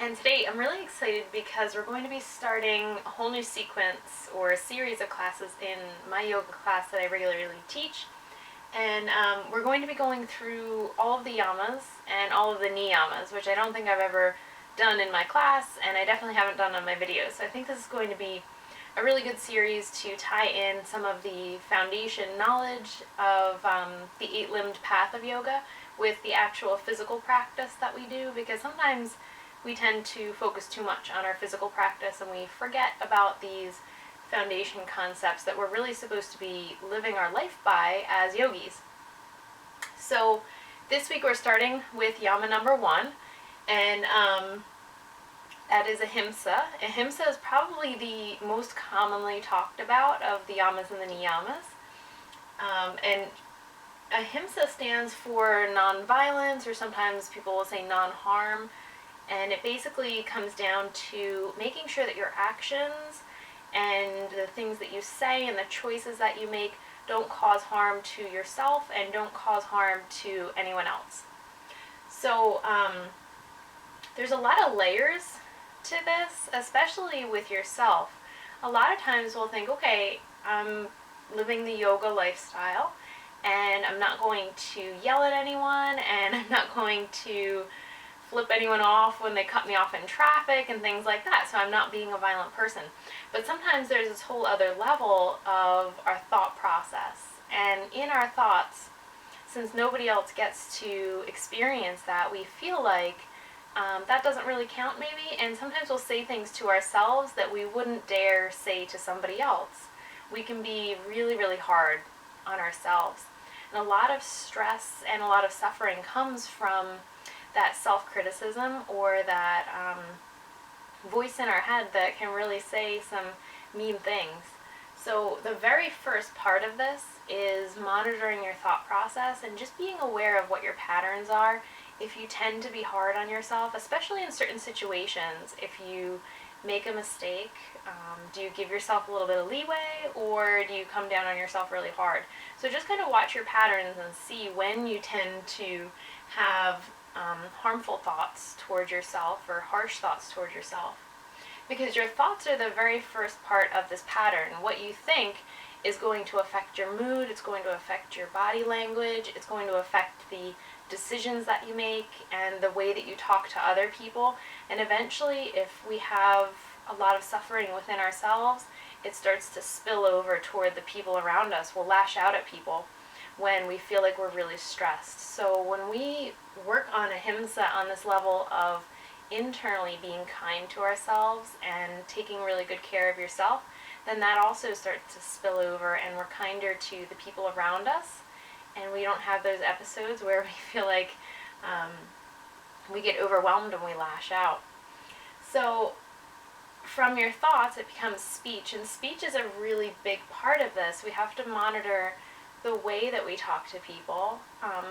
And today I'm really excited because we're going to be starting a whole new sequence or a series of classes in my yoga class that I regularly teach. And we're going to be going through all of the yamas and all of the niyamas, which I don't think I've ever done in my class, and I definitely haven't done on my videos. So I think this is going to be a really good series to tie in some of the foundation knowledge of the 8-limbed path of yoga with the actual physical practice that we do, because sometimes we tend to focus too much on our physical practice and we forget about these foundation concepts that we're really supposed to be living our life by as yogis. So this week we're starting with yama number 1, and that is Ahimsa. Ahimsa is probably the most commonly talked about of the yamas and the niyamas. And Ahimsa stands for nonviolence, or sometimes people will say non-harm. And it basically comes down to making sure that your actions and the things that you say and the choices that you make don't cause harm to yourself and don't cause harm to anyone else. So there's a lot of layers to this, especially with yourself. A lot of times we'll think, okay, I'm living the yoga lifestyle and I'm not going to yell at anyone and I'm not going to flip anyone off when they cut me off in traffic and things like that, so I'm not being a violent person. But sometimes there's this whole other level of our thought process, and in our thoughts, since nobody else gets to experience that, we feel like that doesn't really count maybe, and sometimes we'll say things to ourselves that we wouldn't dare say to somebody else. We can be really, really hard on ourselves, and a lot of stress and a lot of suffering comes from that self-criticism or that voice in our head that can really say some mean things. So the very first part of this is monitoring your thought process and just being aware of what your patterns are. If you tend to be hard on yourself, especially in certain situations, if you make a mistake, do you give yourself a little bit of leeway, or do you come down on yourself really hard? So just kind of watch your patterns and see when you tend to have harmful thoughts towards yourself or harsh thoughts towards yourself. Because your thoughts are the very first part of this pattern. What you think is going to affect your mood, it's going to affect your body language, it's going to affect the decisions that you make and the way that you talk to other people. And eventually, if we have a lot of suffering within ourselves, it starts to spill over toward the people around us. We'll lash out at people when we feel like we're really stressed. So when we work on Ahimsa on this level of internally being kind to ourselves and taking really good care of yourself, then that also starts to spill over and we're kinder to the people around us, and we don't have those episodes where we feel like we get overwhelmed and we lash out. So from your thoughts it becomes speech, and speech is a really big part of this. We have to monitor the way that we talk to people,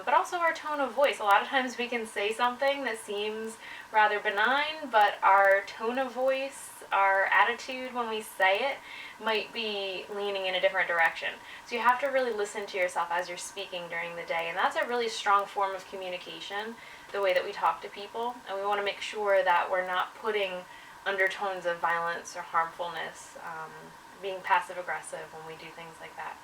but also our tone of voice. A lot of times we can say something that seems rather benign, but our tone of voice, our attitude when we say it might be leaning in a different direction. So you have to really listen to yourself as you're speaking during the day, and that's a really strong form of communication, the way that we talk to people, and we want to make sure that we're not putting undertones of violence or harmfulness, being passive-aggressive when we do things like that.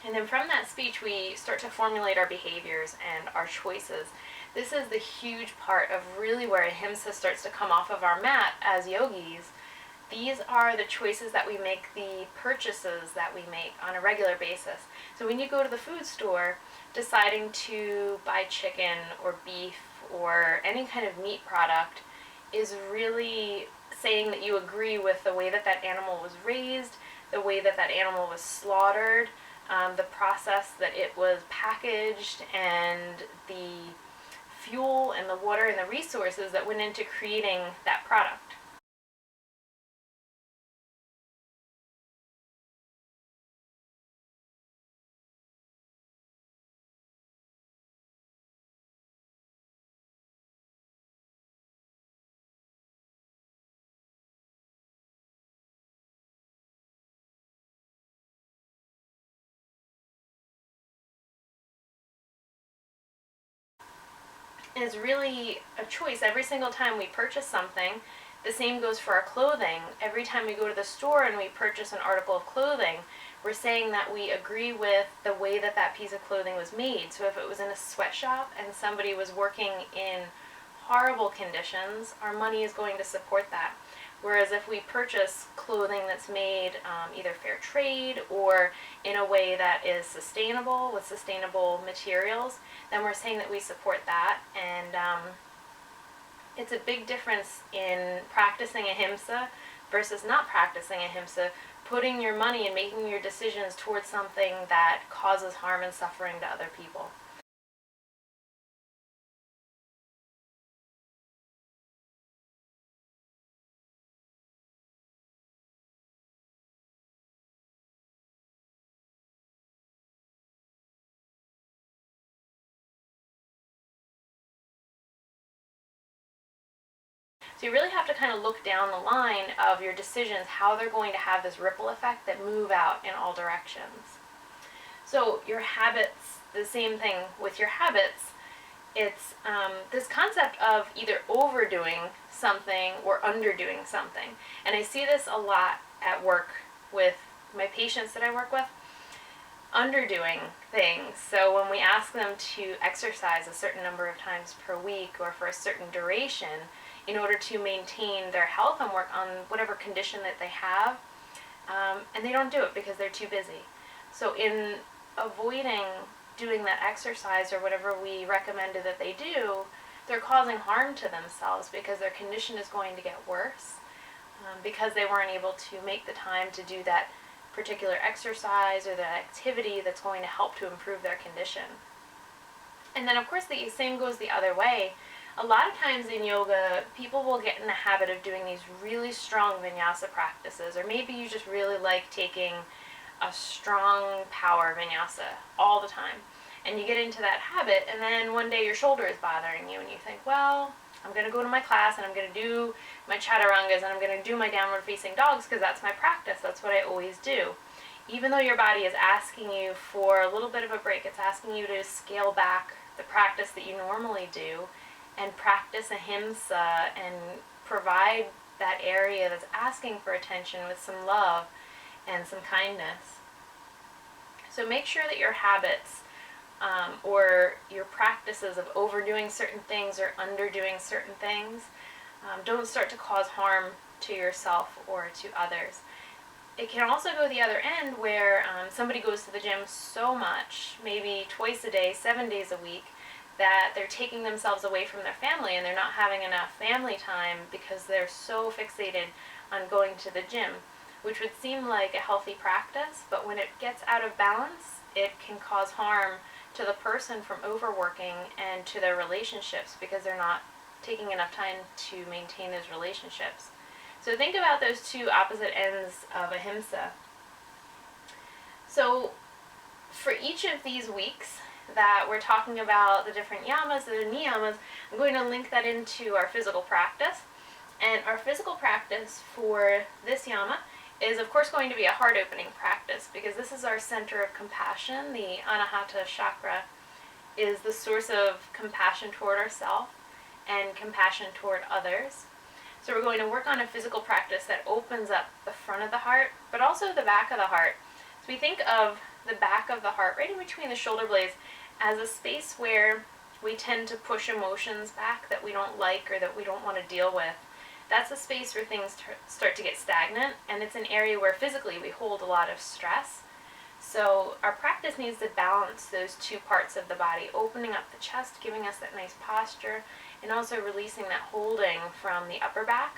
And then from that speech, we start to formulate our behaviors and our choices. This is the huge part of really where Ahimsa starts to come off of our mat as yogis. These are the choices that we make, the purchases that we make on a regular basis. So when you go to the food store, deciding to buy chicken or beef or any kind of meat product is really saying that you agree with the way that that animal was raised, the way that that animal was slaughtered, the process that it was packaged, and the fuel and the water and the resources that went into creating that product. is really a choice. Every single time we purchase something, the same goes for our clothing. Every time we go to the store and we purchase an article of clothing, we're saying that we agree with the way that that piece of clothing was made. So if it was in a sweatshop and somebody was working in horrible conditions, our money is going to support that. Whereas if we purchase clothing that's made either fair trade or in a way that is sustainable, with sustainable materials, then we're saying that we support that. And it's a big difference in practicing ahimsa versus not practicing ahimsa, putting your money and making your decisions towards something that causes harm and suffering to other people. So you really have to kind of look down the line of your decisions, how they're going to have this ripple effect that move out in all directions. So your habits, the same thing with your habits. It's this concept of either overdoing something or underdoing something. And I see this a lot at work with my patients that I work with. Underdoing things. So when we ask them to exercise a certain number of times per week or for a certain duration in order to maintain their health and work on whatever condition that they have, and they don't do it because they're too busy. So in avoiding doing that exercise or whatever we recommended that they do, they're causing harm to themselves because their condition is going to get worse because they weren't able to make the time to do that particular exercise or the activity that's going to help to improve their condition. And then of course the same goes the other way. A lot of times in yoga, people will get in the habit of doing these really strong vinyasa practices, or maybe you just really like taking a strong power vinyasa all the time. And you get into that habit, and then one day your shoulder is bothering you, and you think, well, I'm going to go to my class, and I'm going to do my chaturangas, and I'm going to do my downward facing dogs, because that's my practice. That's what I always do. Even though your body is asking you for a little bit of a break, it's asking you to scale back the practice that you normally do, and practice ahimsa, and provide that area that's asking for attention with some love and some kindness. So make sure that your habits or your practices of overdoing certain things or underdoing certain things don't start to cause harm to yourself or to others. It can also go the other end where somebody goes to the gym so much, maybe twice a day, 7 days a week, that they're taking themselves away from their family and they're not having enough family time because they're so fixated on going to the gym, which would seem like a healthy practice, but when it gets out of balance, it can cause harm to the person from overworking and to their relationships because they're not taking enough time to maintain those relationships. So think about those two opposite ends of ahimsa. So for each of these weeks that we're talking about the different yamas, the niyamas, I'm going to link that into our physical practice. And our physical practice for this yama is of course going to be a heart opening practice because this is our center of compassion. The Anahata chakra is the source of compassion toward ourselves and compassion toward others. So we're going to work on a physical practice that opens up the front of the heart, but also the back of the heart. So we think of the back of the heart, right in between the shoulder blades, as a space where we tend to push emotions back that we don't like or that we don't want to deal with. That's a space where things start to get stagnant, and it's an area where physically we hold a lot of stress. So our practice needs to balance those two parts of the body, opening up the chest, giving us that nice posture, and also releasing that holding from the upper back,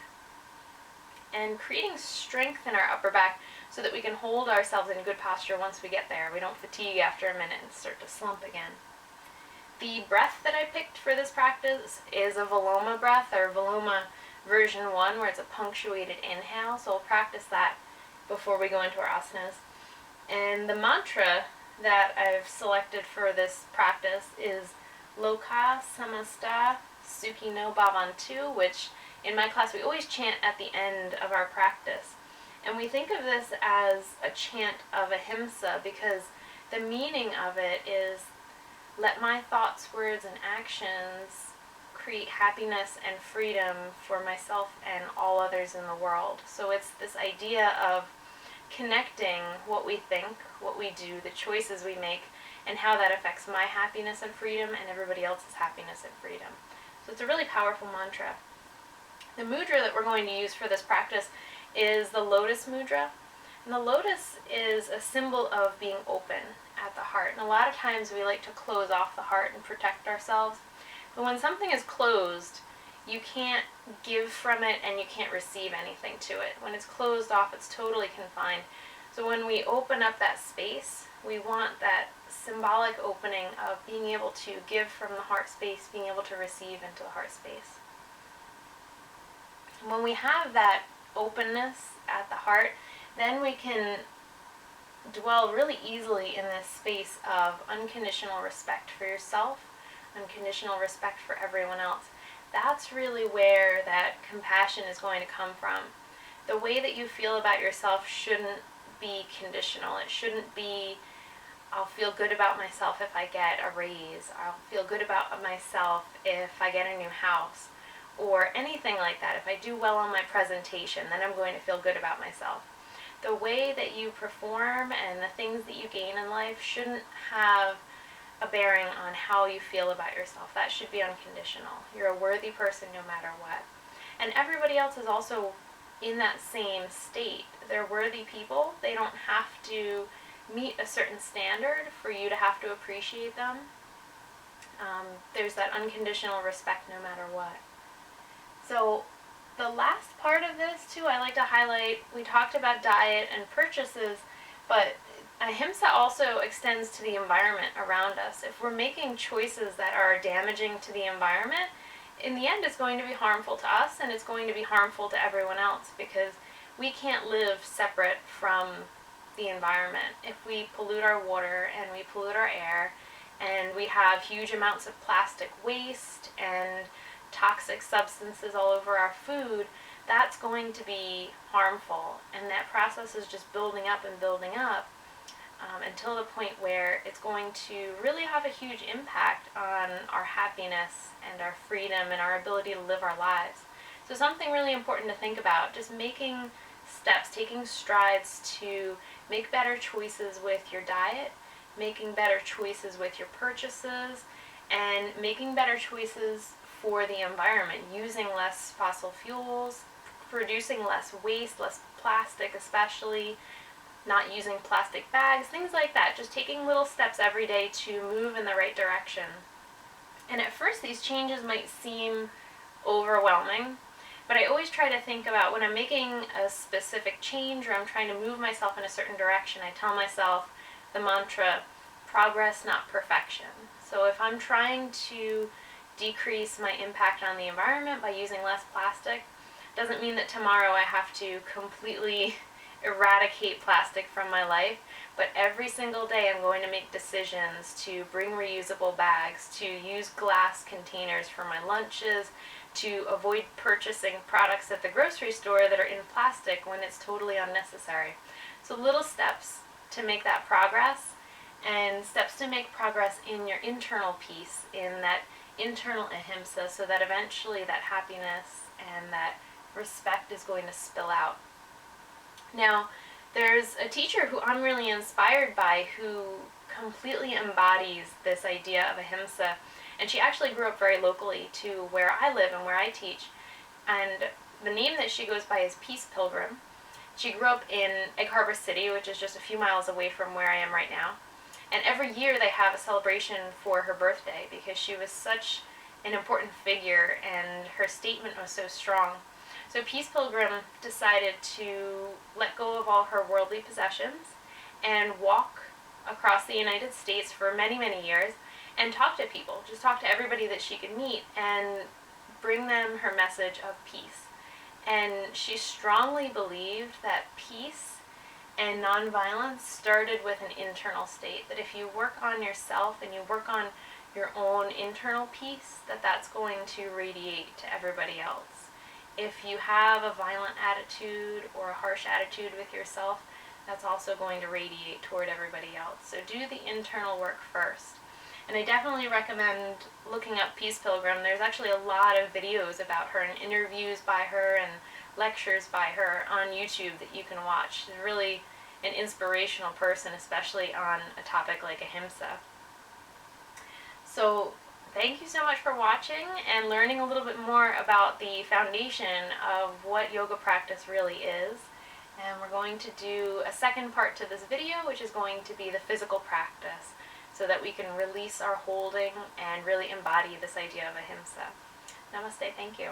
and creating strength in our upper back so that we can hold ourselves in good posture once we get there. We don't fatigue after a minute and start to slump again. The breath that I picked for this practice is a Viloma breath, or Viloma version 1, where it's a punctuated inhale. So we'll practice that before we go into our asanas. And the mantra that I've selected for this practice is Loka Samasta Sukhino Bhavantu, which in my class we always chant at the end of our practice. And we think of this as a chant of ahimsa because the meaning of it is, let my thoughts, words, and actions create happiness and freedom for myself and all others in the world. So it's this idea of connecting what we think, what we do, the choices we make, and how that affects my happiness and freedom and everybody else's happiness and freedom. So it's a really powerful mantra. The mudra that we're going to use for this practice is the lotus mudra. And the lotus is a symbol of being open at the heart. And a lot of times we like to close off the heart and protect ourselves. But when something is closed, you can't give from it and you can't receive anything to it. When it's closed off, it's totally confined. So when we open up that space, we want that symbolic opening of being able to give from the heart space, being able to receive into the heart space. When we have that openness at the heart, then we can dwell really easily in this space of unconditional respect for yourself, unconditional respect for everyone else. That's really where that compassion is going to come from. The way that you feel about yourself shouldn't be conditional. It shouldn't be, I'll feel good about myself if I get a raise. I'll feel good about myself if I get a new house. Or anything like that. If I do well on my presentation, then I'm going to feel good about myself. The way that you perform and the things that you gain in life shouldn't have a bearing on how you feel about yourself. That should be unconditional. You're a worthy person no matter what. And everybody else is also in that same state. They're worthy people. They don't have to meet a certain standard for you to have to appreciate them. There's that unconditional respect no matter what. So the last part of this too, I like to highlight, we talked about diet and purchases, but ahimsa also extends to the environment around us. If we're making choices that are damaging to the environment, in the end it's going to be harmful to us and it's going to be harmful to everyone else, because we can't live separate from the environment. If we pollute our water and we pollute our air and we have huge amounts of plastic waste and toxic substances all over our food, that's going to be harmful, and that process is just building up and building up until the point where it's going to really have a huge impact on our happiness and our freedom and our ability to live our lives. So something really important to think about, just making steps, taking strides to make better choices with your diet, making better choices with your purchases, and making better choices for the environment, using less fossil fuels, producing less waste, less plastic especially, not using plastic bags, things like that. Just taking little steps every day to move in the right direction. And at first these changes might seem overwhelming, but I always try to think about when I'm making a specific change or I'm trying to move myself in a certain direction, I tell myself the mantra, progress, not perfection. So if I'm trying to decrease my impact on the environment by using less plastic, doesn't mean that tomorrow I have to completely eradicate plastic from my life, but every single day I'm going to make decisions to bring reusable bags, to use glass containers for my lunches, to avoid purchasing products at the grocery store that are in plastic when it's totally unnecessary. So little steps to make that progress, and steps to make progress in your internal peace, in that internal ahimsa, so that eventually that happiness and that respect is going to spill out. Now, there's a teacher who I'm really inspired by who completely embodies this idea of ahimsa, and she actually grew up very locally to where I live and where I teach, and the name that she goes by is Peace Pilgrim. She grew up in Egg Harbor City, which is just a few miles away from where I am right now. And every year they have a celebration for her birthday because she was such an important figure and her statement was so strong. So Peace Pilgrim decided to let go of all her worldly possessions and walk across the United States for many, many years and talk to people, just talk to everybody that she could meet and bring them her message of peace. And she strongly believed that peace and nonviolence started with an internal state, that if you work on yourself and you work on your own internal peace, that's going to radiate to everybody else. If you have a violent attitude or a harsh attitude with yourself, that's also going to radiate toward everybody else. So do the internal work first. And I definitely recommend looking up Peace Pilgrim. There's actually a lot of videos about her and interviews by her and lectures by her on YouTube that you can watch. She's really an inspirational person, especially on a topic like ahimsa. So thank you so much for watching and learning a little bit more about the foundation of what yoga practice really is. And we're going to do a second part to this video, which is going to be the physical practice, so that we can release our holding and really embody this idea of ahimsa. Namaste, thank you.